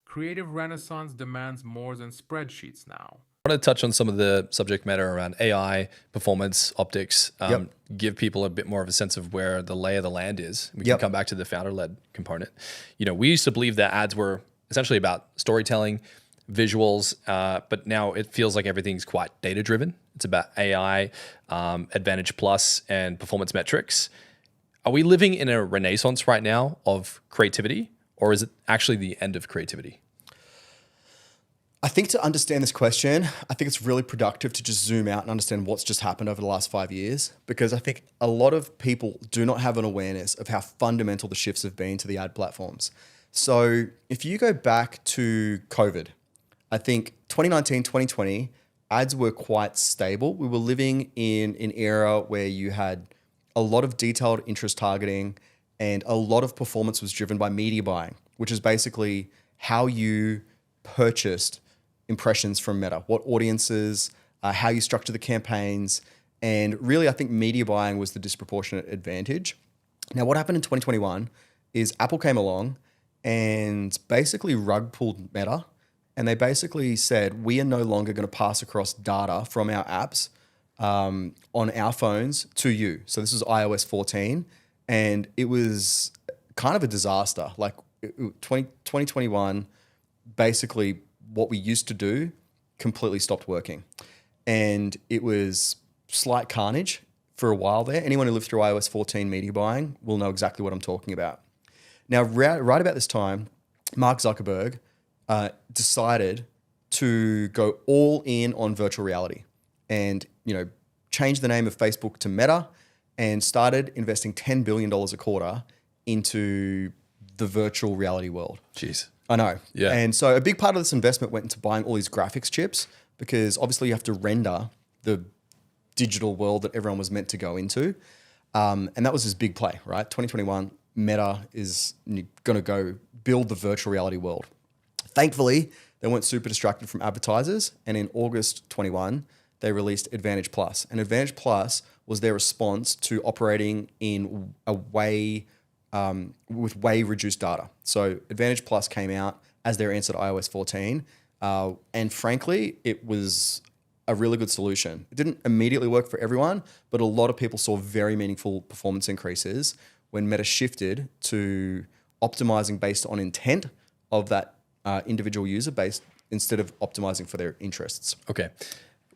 Creative renaissance demands more than spreadsheets now. I want to touch on some of the subject matter around AI, performance, optics, give people a bit more of a sense of where the lay of the land is. We can come back to the founder-led component. You know, we used to believe that ads were essentially about storytelling, visuals, but now it feels like everything's quite data-driven. It's about AI, Advantage Plus, and performance metrics. Are we living in a renaissance right now of creativity, or is it actually the end of creativity? I think to understand this question, I think it's really productive to just zoom out and understand what's just happened over the last 5 years, because I think a lot of people do not have an awareness of how fundamental the shifts have been to the ad platforms. So if you go back to COVID, I think 2019, 2020, ads were quite stable. We were living in an era where you had a lot of detailed interest targeting and a lot of performance was driven by media buying, which is basically how you purchased impressions from Meta, what audiences, how you structure the campaigns. And really, I think media buying was the disproportionate advantage. Now, what happened in 2021 is Apple came along and basically rug pulled Meta. And they basically said, we are no longer going to pass across data from our apps on our phones to you. So this was iOS 14. And it was kind of a disaster. Like 2021, basically what we used to do completely stopped working. And it was slight carnage for a while there. Anyone who lived through iOS 14 media buying will know exactly what I'm talking about. Now, right about this time, Mark Zuckerberg decided to go all in on virtual reality and, you know, change the name of Facebook to Meta and started investing $10 billion a quarter into the virtual reality world. Jeez. I know. Yeah. And so a big part of this investment went into buying all these graphics chips because obviously you have to render the digital world that everyone was meant to go into. And that was his big play, right? 2021, Meta is going to go build the virtual reality world. Thankfully, they weren't super distracted from advertisers. And in August 21, they released Advantage Plus. And Advantage Plus was their response to operating in a way with way reduced data. So Advantage Plus came out as their answer to iOS 14. And frankly, it was a really good solution. It didn't immediately work for everyone, but a lot of people saw very meaningful performance increases when Meta shifted to optimizing based on intent of that individual user based instead of optimizing for their interests. Okay.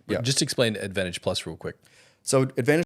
Yeah. Just explain Advantage Plus real quick. So Advantage